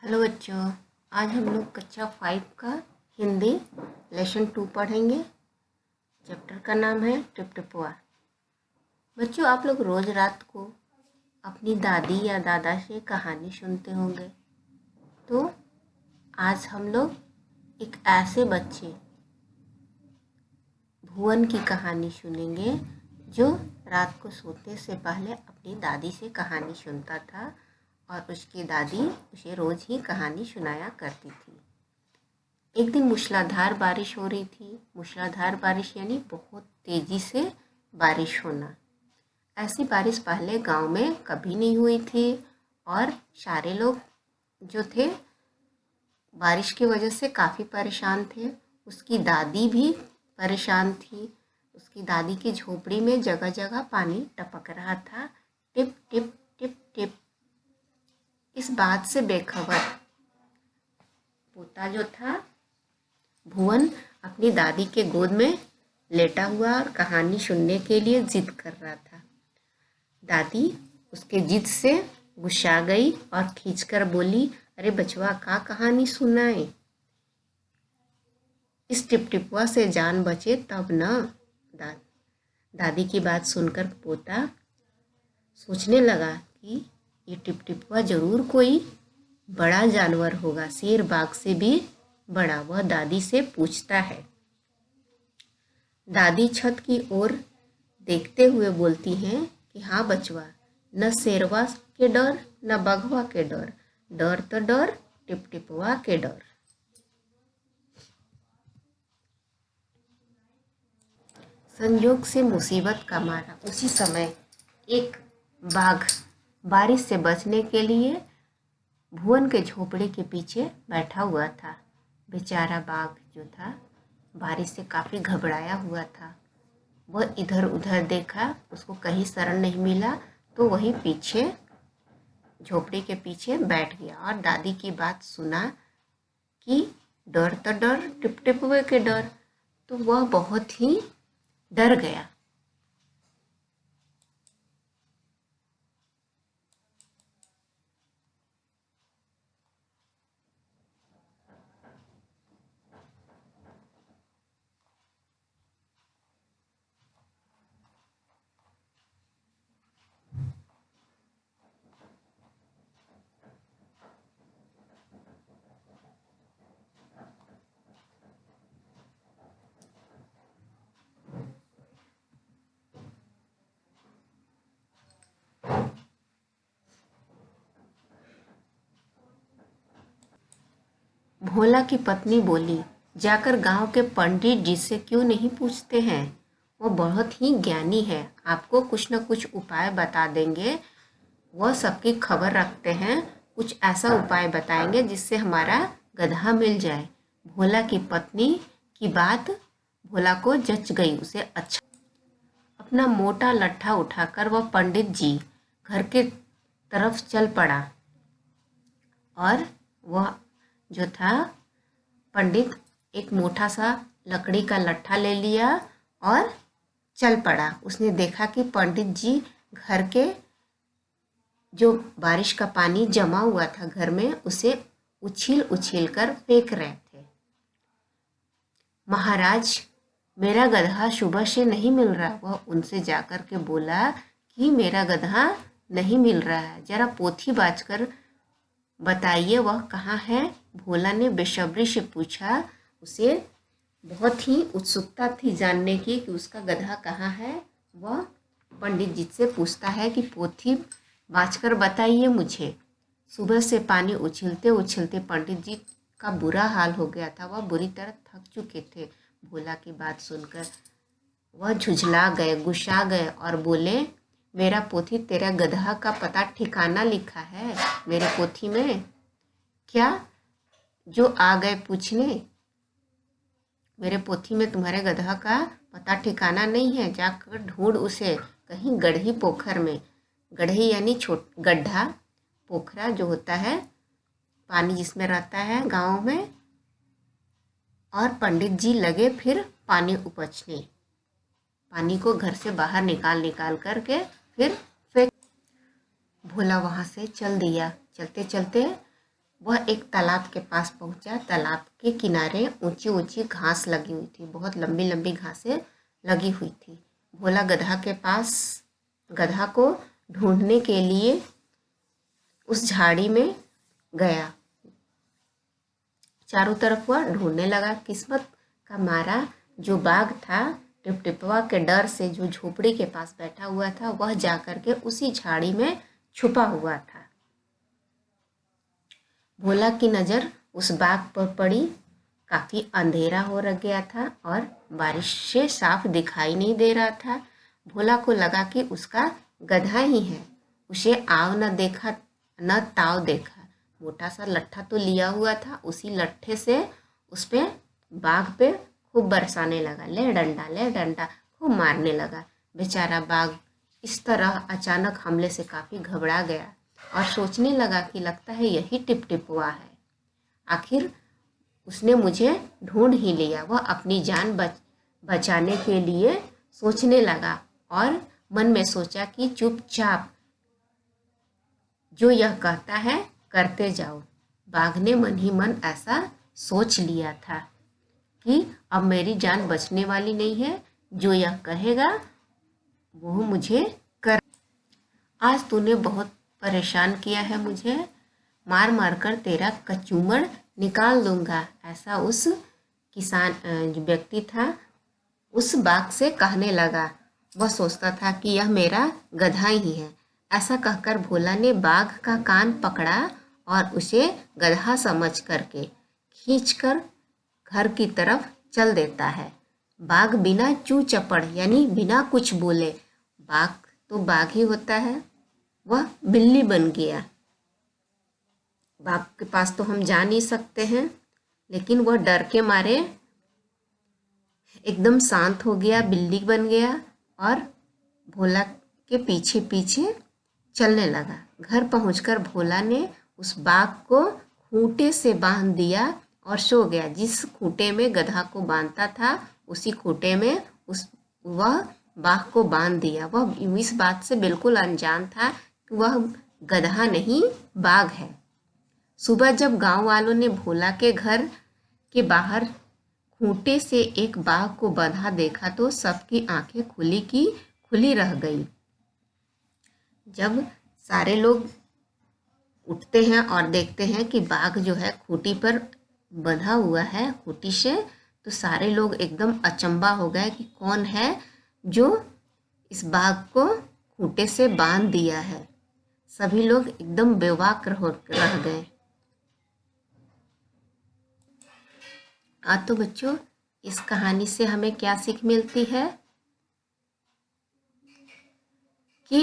Hello बच्चों। आज हम लोग कक्षा 5 का हिंदी लेसन 2 पढ़ेंगे। चैप्टर का नाम है टिपटिपुआ। बच्चों, आप लोग रोज रात को अपनी दादी या दादा से कहानी सुनते होंगे। तो आज हम लोग एक ऐसे बच्चे भुवन की कहानी सुनेंगे जो रात को सोते से पहले अपनी दादी से कहानी सुनता था और उसकी दादी उसे रोज ही कहानी सुनाया करती थी। एक दिन मूसलाधार बारिश हो रही थी। मूसलाधार बारिश यानी बहुत तेजी से बारिश होना। ऐसी बारिश पहले गांव में कभी नहीं हुई थी और सारे लोग जो थे बारिश की वजह से काफ़ी परेशान थे। उसकी दादी भी परेशान थी। उसकी दादी की झोपड़ी में जगह जगह पानी टपक रहा था, टिप टिप टिप टिप। इस बात से बेखबर पोता जो था भुवन अपनी दादी के गोद में लेटा हुआ और कहानी सुनने के लिए जिद कर रहा था। दादी उसके जिद से गुस्सा गई और खींचकर बोली, अरे बचवा, का कहानी सुनाए? इस टिपटिपुआ से जान बचे तब न। दादी की बात सुनकर पोता सोचने लगा कि ये टिपटिपुआ जरूर कोई बड़ा जानवर होगा, शेर बाघ से भी बड़ा। वह दादी से पूछता है। दादी छत की ओर देखते हुए बोलती हैं कि हाँ बचवा, न शेरवा के डर न बघवा के डर, डर तो डर टिपटिपुआ के डर। संयोग से मुसीबत का मारा उसी समय एक बाघ बारिश से बचने के लिए भुवन के झोपड़े के पीछे बैठा हुआ था। बेचारा बाघ जो था बारिश से काफ़ी घबराया हुआ था। वह इधर उधर देखा, उसको कहीं शरण नहीं मिला, तो वही पीछे झोपड़ी के पीछे बैठ गया और दादी की बात सुना कि डर तो डर टिपटिपुए के डर। तो वह बहुत ही डर गया। भोला की पत्नी बोली, जाकर गांव के पंडित जी से क्यों नहीं पूछते हैं? वो बहुत ही ज्ञानी है, आपको कुछ न कुछ उपाय बता देंगे। वह सबकी खबर रखते हैं, कुछ ऐसा उपाय बताएंगे जिससे हमारा गधा मिल जाए। भोला की पत्नी की बात भोला को जच गई। उसे अच्छा अपना मोटा लट्ठा उठाकर वह पंडित जी घर के तरफ चल पड़ा और वह जो था पंडित एक मोटा सा लकड़ी का लट्ठा ले लिया और चल पड़ा। उसने देखा कि पंडित जी घर के जो बारिश का पानी जमा हुआ था घर में, उसे उछील उछील कर फेंक रहे थे। महाराज, मेरा गधा सुबह से नहीं मिल रहा। वह उनसे जाकर के बोला कि मेरा गधा नहीं मिल रहा है, जरा पोथी बाजकर बताइए वह कहाँ है। भोला ने बेसब्री से पूछा। उसे बहुत ही उत्सुकता थी जानने की कि उसका गधा कहाँ है। वह पंडित जी से पूछता है कि पोथी बाजकर बताइए मुझे। सुबह से पानी उछलते उछलते पंडित जी का बुरा हाल हो गया था। वह बुरी तरह थक चुके थे। भोला की बात सुनकर वह झुझला गए, गुस्सा गए और बोले, मेरा पोथी तेरा गधा का पता ठिकाना लिखा है मेरे पोथी में? क्या जो आ गए पूछने? मेरे पोथी में तुम्हारे गधा का पता ठिकाना नहीं है। जाकर ढूंढ उसे कहीं गढ़ी पोखर में। गढ़ी यानी गड्ढा, पोखरा जो होता है पानी जिसमें रहता है गाँव में। और पंडित जी लगे फिर पानी उपछने। पानी को घर से बाहर निकाल करके फिर फेंक। भोला वहाँ से चल दिया। चलते चलते वह एक तालाब के पास पहुंचा। तालाब के किनारे ऊंची ऊंची घास लगी हुई थी, बहुत लंबी लंबी घासें लगी हुई थी। भोला गधा को ढूंढने के लिए उस झाड़ी में गया। चारों तरफ वह ढूंढने लगा। किस्मत का मारा जो बाघ था, टिपटिपवा के डर से जो झोपड़ी के पास बैठा हुआ था, वह जाकर के उसी झाड़ी में छुपा हुआ था। भोला की नज़र उस बाघ पर पड़ी। काफ़ी अंधेरा हो रह गया था और बारिश से साफ दिखाई नहीं दे रहा था। भोला को लगा कि उसका गधा ही है। उसे आव न देखा न ताव देखा। मोटा सा लट्ठा तो लिया हुआ था, उसी लट्ठे से उस पे बाघ पे खूब बरसाने लगा। ले डंडा खूब मारने लगा। बेचारा बाघ इस तरह अचानक हमले से काफ़ी घबरा गया और सोचने लगा कि लगता है यही टिपटिपवा है। आखिर उसने मुझे ढूंढ ही लिया। वह अपनी जान बचाने के लिए सोचने लगा और मन में सोचा कि चुपचाप जो यह कहता है करते जाओ। बाघ ने मन ही मन ऐसा सोच लिया था कि अब मेरी जान बचने वाली नहीं है, जो यह कहेगा वो मुझे कर। आज तूने बहुत परेशान किया है मुझे, मार मार कर तेरा कचूमड़ निकाल दूंगा, ऐसा उस किसान जो व्यक्ति था उस बाघ से कहने लगा। वह सोचता था कि यह मेरा गधा ही है। ऐसा कहकर भोला ने बाघ का कान पकड़ा और उसे गधा समझ करके खींचकर घर की तरफ चल देता है। बाघ बिना चू चपड़ यानी बिना कुछ बोले, बाघ तो बाघ ही होता है, वह बिल्ली बन गया। बाघ के पास तो हम जा नहीं सकते हैं, लेकिन वह डर के मारे एकदम शांत हो गया, बिल्ली बन गया और भोला के पीछे पीछे चलने लगा। घर पहुंचकर भोला ने उस बाघ को खूंटे से बांध दिया और सो गया। जिस खूंटे में गधा को बांधता था उसी खूंटे में वह बाघ को बांध दिया। वह इस बात से बिल्कुल अनजान था कि वह गधा नहीं बाघ है। सुबह जब गांव वालों ने भोला के घर के बाहर खूंटे से एक बाघ को बंधा देखा तो सबकी आंखें खुली की खुली रह गई। जब सारे लोग उठते हैं और देखते हैं कि बाघ जो है खूंटी पर बंधा हुआ है खूंटी से, तो सारे लोग एकदम अचंभा हो गए कि कौन है जो इस बाघ को खूंटे से बांध दिया है। सभी लोग एकदम बेवाक रह गए। तो बच्चों, इस कहानी से हमें क्या सीख मिलती है कि